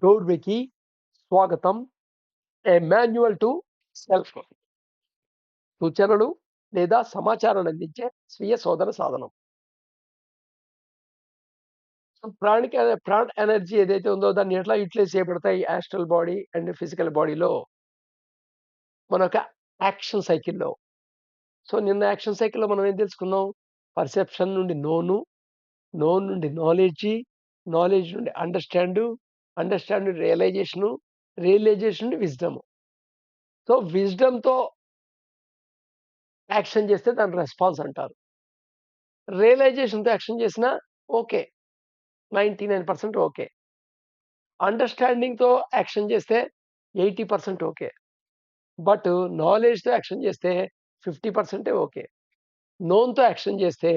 డోర్‌వేకి స్వాగతం. ఏ manual to self సూచనలు లేదా సమాచారాన్ని అందించే స్వీయ శోధన సాధనం. సో ప్రాణ్ ఎనర్జీ ఏదైతే ఉందో దాన్ని ఎట్లా యుటిలైజ్ చేయబడతాయి యాస్ట్రల్ బాడీ అండ్ ఫిజికల్ బాడీలో మనొక యాక్షన్ సైకిల్‌లో. సో నిన్న యాక్షన్ సైకిల్‌లో మనం ఏం తెలుసుకున్నాం? పర్సెప్షన్ నుండి నోను, నోన్ నుండి నాలెడ్జి, నాలెడ్జ్ నుండి అండర్‌స్టాండ్ నుండి రియలైజేషన్ నుండి విజ్డమ్. సో విజ్డమ్‌తో యాక్షన్ చేస్తే దాన్ని రెస్పాన్స్ అంటారు. రియలైజేషన్‌తో యాక్షన్ చేసినా ఓకే. 99% ఓకే. అండర్‌స్టాండింగ్‌తో యాక్షన్ చేస్తే 80% ఓకే. బట్ నాలెడ్జ్‌తో యాక్షన్ చేస్తే 50% ఓకే. నోన్‌తో యాక్షన్ చేస్తే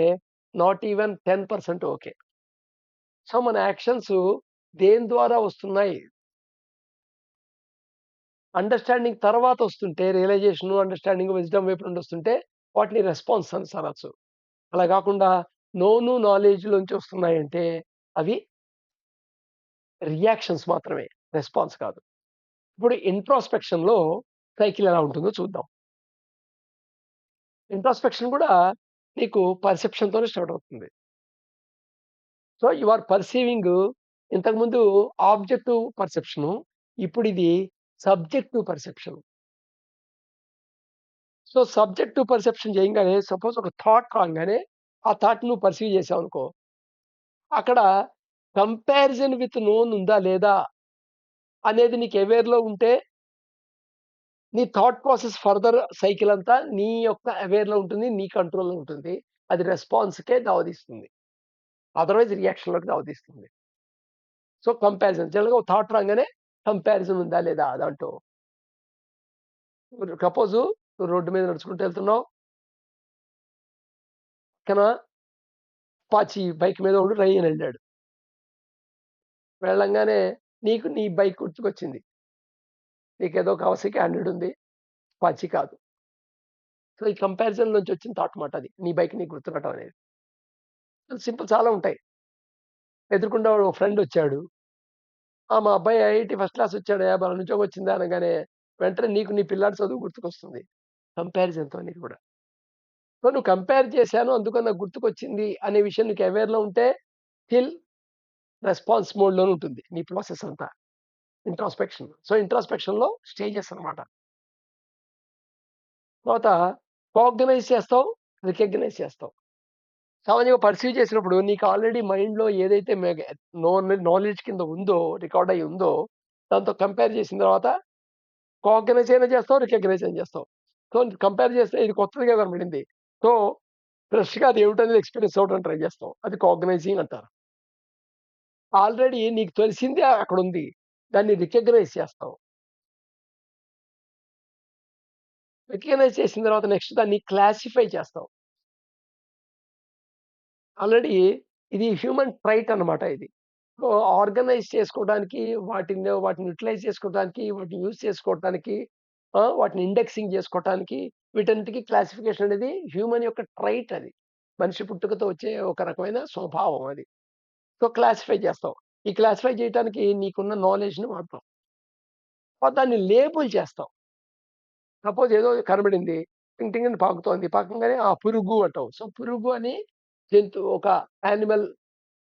నాట్ ఈవెన్ 10% ఓకే. సో, మన యాక్షన్స్ దేని ద్వారా వస్తున్నాయి? అండర్‌స్టాండింగ్ తర్వాత వస్తుంటే అండర్‌స్టాండింగ్, విజ్డమ్ వైపు నుండి వస్తుంటే వాటిని రెస్పాన్స్ అనొచ్చు. అలా కాకుండా నాలెడ్జ్‌లోంచి వస్తున్నాయంటే అవి రియాక్షన్స్ మాత్రమే. రెస్పాన్స్ కాదు. ఇప్పుడు ఇంట్రోస్పెక్షన్‌లో సైకిల్ ఎలా ఉంటుందో చూద్దాం. ఇంట్రోస్పెక్షన్ కూడా నీకు పర్సెప్షన్‌తోనే స్టార్ట్ అవుతుంది. సో, యూ ఆర్ పర్సీవింగ్ ఇంతకుముందు ఆబ్జెక్టివ్ పర్సెప్షను. ఇప్పుడిది subjective perception. So, subjective perception చేయంగానే సపోజ్ ఒక థాట్ రాంగానే ఆ థాట్‌ని నువ్వు పర్సీవ్ చేసావనుకో, అక్కడ కంపారిజన్ విత్ నోన్ ఉందా లేదా అనేది నీకు అవేర్‌లో ఉంటే నీ థాట్ ప్రాసెస్ ఫర్దర్ సైకిల్ అంతా నీ యొక్క అవేర్‌లో ఉంటుంది. నీ కంట్రోల్‌లో ఉంటుంది. అది రెస్పాన్స్‌కే దారితీస్తుంది. అదర్‌వైజ్ రియాక్షన్‌లోకి దారితీస్తుంది. సో, కంపారిజన్ జనరల్‌గా ఒక థాట్ రాంగానే కంపారిజన్ ఉందా లేదా దాంట్లో. సపోజు నువ్వు రోడ్డు మీద నడుచుకుంటూ వెళ్తున్నావు. పక్కన అపాచీ బైక్ మీద ఒకడు రయ్ అని ఎళ్ళాడు. వెళ్ళంగానే నీకు నీ బైక్ గుర్తుకొచ్చింది. నీకేదో కవాసాకి 100 ఉంది. అపాచీ కాదు. సో, ఈ కంపారిజన్ నుంచి వచ్చిన థాట్ మాట అది. నీ బైక్ నీకు గుర్తురావటం అనేది. సింపుల్ చాలా ఉంటాయి. ఎదురుగుండా ఓ ఫ్రెండొచ్చాడు. మా అబ్బాయి ఐఐటీ ఫస్ట్ క్లాస్ వచ్చాడయ్యా! మన ఉద్యోగం అనగానే, వెంటనే నీకు నీ పిల్లాడి చదువు గుర్తుకొస్తుంది. కంపారిజన్‌తో నీకు కూడా. సో, నువ్వు కంపేర్ చేశాను అందుకని నాకు గుర్తుకొచ్చింది అనే విషయం నీకు అవేర్‌లో ఉంటే స్టిల్ రెస్పాన్స్ మోడ్‌లోనే ఉంటుంది. నీ ప్రాసెస్ అంతా. ఇంట్రోస్పెక్షన్. సో, ఇంట్రోస్పెక్షన్‌లో స్టేజెస్ అన్నమాట. తర్వాత కాగ్నైజ్ చేస్తావు, రికగ్నైజ్ చేస్తావు. సామాన్యంగా పర్సీవ్ చేసినప్పుడు నీకు ఆల్రెడీ మైండ్‌లో ఏదైతే నాలెడ్జ్ కింద ఉందో, రికార్డ్ అయ్యి ఉందో, దాంతో కంపేర్ చేసిన తర్వాత కాగ్నైజ్ అయినా చేస్తావు, రికగ్నైజ్ అయినా చేస్తావు. సో, కంపేర్ చేస్తే ఇది కొత్తదిగా కనపడింది. సో, ఫ్రెష్‌గా అది ఏమిటనేది ఎక్స్‌పీరియన్స్ అవ్వడానికి ట్రై చేస్తావు. అది కాగ్నైజింగ్ అంటారు. ఆల్రెడీ నీకు తెలిసిందే అక్కడుంది. దాన్ని రికగ్నైజ్ చేస్తావు. రికగ్నైజ్ చేసిన తర్వాత నెక్స్ట్ దాన్ని క్లాసిఫై చేస్తావు. ఆల్రెడీ ఇది హ్యూమన్ ట్రైట్ అన్నమాట ఇది. సో, ఆర్గనైజ్ చేసుకోవడానికి వాటిని యుటిలైజ్ చేసుకోవడానికి, వాటిని యూజ్ చేసుకోవటానికి, వాటిని ఇండెక్సింగ్ చేసుకోవటానికి, వీటన్నిటికి క్లాసిఫికేషన్ అనేది హ్యూమన్ యొక్క ట్రైట్ అది. మనిషి పుట్టుకతో వచ్చే ఒక రకమైన స్వభావం అది. సో, క్లాసిఫై చేస్తావు. ఈ క్లాసిఫై చేయటానికి నీకున్న నాలెడ్జ్‌ని వాడతావు. దాన్ని లేబుల్ చేస్తావు. సపోజ్ ఏదో కనబడింది. టింగ్ టింగ్ అని పాకుతోంది. పాకంగానే పురుగు అంటావు. సో, పురుగు అని ఒక యానిమల్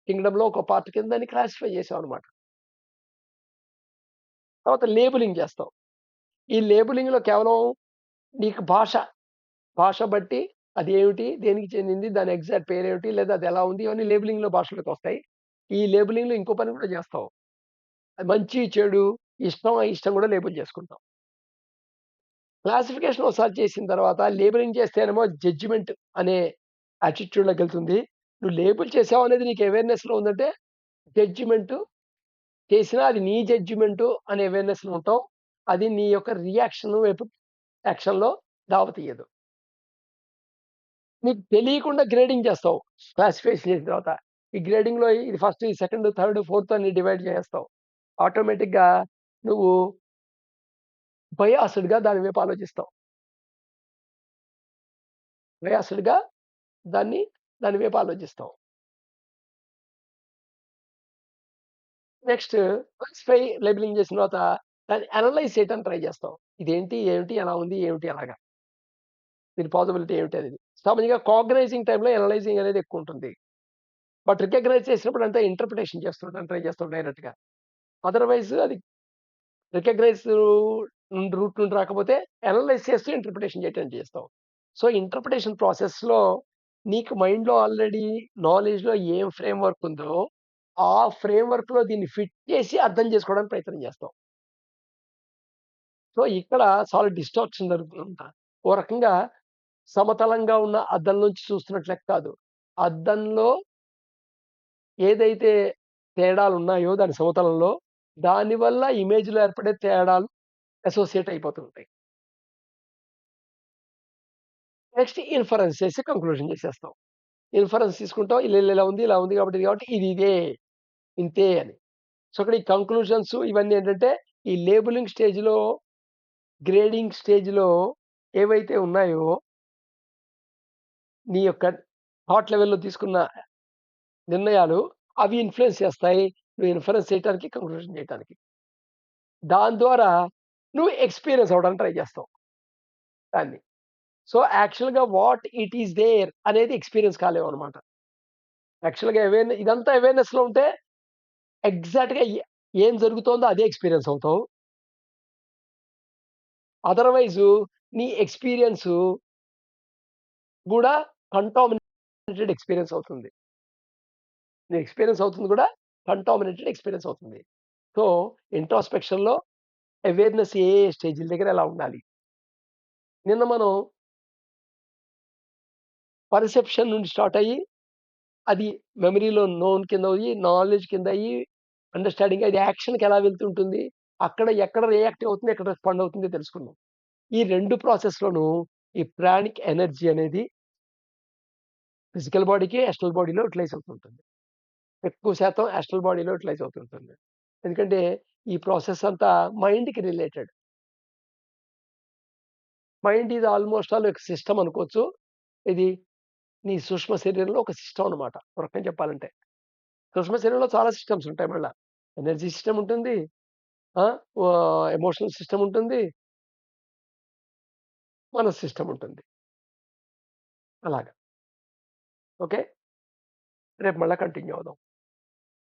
కింగ్‌డమ్‌లో ఒక పార్ట్ కింద దాన్ని క్లాసిఫై చేసావన్నమాట. తర్వాత లేబులింగ్ చేస్తావు. ఈ లేబులింగ్‌లో కేవలం నీకు భాష బట్టి అది ఏమిటి? దేనికి చెందింది? దాని ఎగ్జాక్ట్ పేరేమిటి? లేదా అది ఎలా ఉంది? ఇవన్నీ లేబులింగ్‌లో భాషలోకొస్తాయి. ఈ లేబులింగ్‌లో ఇంకో పని కూడా చేస్తావు. అది మంచి, చెడు, ఇష్టం, అయిష్టం కూడా లేబుల్ చేసుకుంటావు. క్లాసిఫికేషన్ ఒకసారి చేసిన తర్వాత లేబులింగ్ చేస్తేనేమో జడ్జిమెంట్ అనే యాటిట్యూడ్‌లోకెళ్తుంది. నువ్వు లేబుల్ చేసావు అనేది నీకు అవేర్‌నెస్‌లో ఉందంటే జడ్జిమెంట్ చేసినా అది నీ జడ్జిమెంటు అనే అవేర్‌నెస్‌లో ఉంటావు. అది నీ యొక్క రియాక్షన్ వైపు యాక్షన్‌లో దావతీయదు. నీకు తెలియకుండా గ్రేడింగ్ చేస్తావు. క్లాసిఫికేషన్ చేసిన తర్వాత. ఈ గ్రేడింగ్‌లో ఇది ఫస్ట్, ఇది సెకండ్, థర్డ్, ఫోర్త్ అని డివైడ్ చేసేస్తావు. ఆటోమేటిక్‌గా నువ్వు బయాస్డ్‌గా దాని వైపు ఆలోచిస్తావు. బయాస్డ్‌గా దాని వైపు ఆలోచిస్తావు. నెక్స్ట్ క్లాసిఫై, లేబెలింగ్ చేసిన తర్వాత దాన్ని అనలైజ్ చేయడానికి ట్రై చేస్తాం. ఇదేంటి? ఏమిటి? ఎలా ఉంది? ఏమిటి? ఎలాగా? దీని పాసిబిలిటీ ఏమిటి అనేది. సామాన్యంగా కాగ్నైజింగ్ టైమ్‌లో అనలైజింగ్ అనేది ఎక్కువుంటుంది. బట్ రికగ్నైజ్ చేసినప్పుడు అంతా ఇంటర్ప్రిటేషన్ చేస్తుంటాను. ట్రై చేస్తాం డైరెక్ట్‌గా. అదర్‌వైజ్ అది రికగ్నైజ్ రూట్ నుండి రాకపోతే అనలైజ్ చేస్తూ ఇంటర్ప్రిటేషన్ చేయటానికి చేస్తాం. సో, ఇంటర్ప్రిటేషన్ ప్రాసెస్‌లో నీకు మైండ్‌లో ఆల్రెడీ నాలెడ్జ్‌లో ఏం ఫ్రేమ్‌వర్క్ ఉందో, ఆ ఫ్రేమ్‌వర్క్‌లో దీన్ని ఫిట్ చేసి అర్థం చేసుకోవడానికి ప్రయత్నం చేస్తాం. సో, ఇక్కడ చాలా డిస్టార్షన్ జరుగుతుందనమాట. ఓ రకంగా సమతలంగా ఉన్న అద్దం నుంచి చూస్తున్నట్టు లెక్క కాదు. అద్దంలో ఏదైతే తేడాలున్నాయో దాని సమతలంలో, దానివల్ల ఇమేజ్‌లో ఏర్పడే తేడాలు అసోసియేట్ అయిపోతుంటాయి. నెక్స్ట్ ఇన్ఫరెన్స్ చేసి కంక్లూజన్ చేసేస్తాం. ఇన్ఫరెన్స్ తీసుకుంటాం. ఇలా ఉంది, ఇలా ఉంది కాబట్టి ఇది ఇదే, ఇంతే అని. సో, ఇక్కడ ఈ కంక్లూజన్స్ ఇవన్నీ ఏంటంటే, ఈ లేబెలింగ్ స్టేజ్‌లో, గ్రేడింగ్ స్టేజ్‌లో ఏవైతే ఉన్నాయో, నీ యొక్క థాట్ లెవెల్‌లో తీసుకున్న నిర్ణయాలు అవి ఇన్‌ఫ్లూయెన్స్ చేస్తాయి. నువ్వు ఇన్ఫరెన్స్ చేయటానికి, కంక్లూజన్ చేయటానికి. దాని ద్వారా నువ్వు ఎక్స్‌పీరియన్స్ అవ్వడానికి ట్రై చేస్తావు దాన్ని. సో, యాక్చువల్‌గా వాట్ ఇట్ ఈస్ దేర్ అనేది ఎక్స్‌పీరియన్స్ కాలేవనమాట. యాక్చువల్‌గా ఇదంతా అవేర్‌నెస్‌లో ఉంటే ఎగ్జాక్ట్‌గా ఏం జరుగుతోందో అదే ఎక్స్‌పీరియన్స్ అవుతావు. అదర్‌వైజు నీ ఎక్స్‌పీరియన్సు గూడా కంటామినేటెడ్ ఎక్స్‌పీరియన్స్ అవుతుంది. నీ ఎక్స్‌పీరియన్స్ అవుతుంది గూడా కంటామినేటెడ్ ఎక్స్‌పీరియన్స్ అవుతుంది. సో, ఇంట్రాస్పెక్షన్‌లో అవేర్‌నెస్ ఏ స్టేజ్‌ల దగ్గర ఎలా ఉండాలి? నిన్న మనం పర్సెప్షన్ నుండి స్టార్ట్ అయ్యి, అది మెమరీలో నోన్ కింద అయ్యి, నాలెడ్జ్ కింద అయ్యి, అండర్‌స్టాండింగ్ అది యాక్షన్‌కి ఎలా వెళ్తుంటుంది? అక్కడ ఎక్కడ రియాక్ట్ అవుతుంది? ఎక్కడ రెస్పాండ్ అవుతుందో తెలుసుకున్నాం. ఈ 2 ప్రాసెస్‌లోనూ ఈ ప్రాణిక్ ఎనర్జీ అనేది ఫిజికల్ బాడీకి, యాస్ట్రల్ బాడీలో యుటిలైజ్ అవుతుంటుంది. ఎక్కువ శాతం యాస్ట్రల్ బాడీలో యుటిలైజ్ అవుతుంటుంది. ఎందుకంటే ఈ ప్రాసెస్ అంతా మైండ్‌కి related. Mind is almost all ఒక సిస్టమ్ అనుకోవచ్చు. ఇది నీ సూక్ష్మ శరీరంలో ఒక సిస్టమ్ అన్నమాట. ఒక రకంగా చెప్పాలంటే. సూక్ష్మ శరీరంలో చాలా సిస్టమ్స్ ఉంటాయి మళ్ళా. ఎనర్జీ సిస్టమ్ ఉంటుంది. ఆ! ఎమోషనల్ సిస్టమ్ ఉంటుంది. మనస్ సిస్టమ్ ఉంటుంది. అలాగా. ఓకే. రేపు మళ్ళా కంటిన్యూ అవుదాం.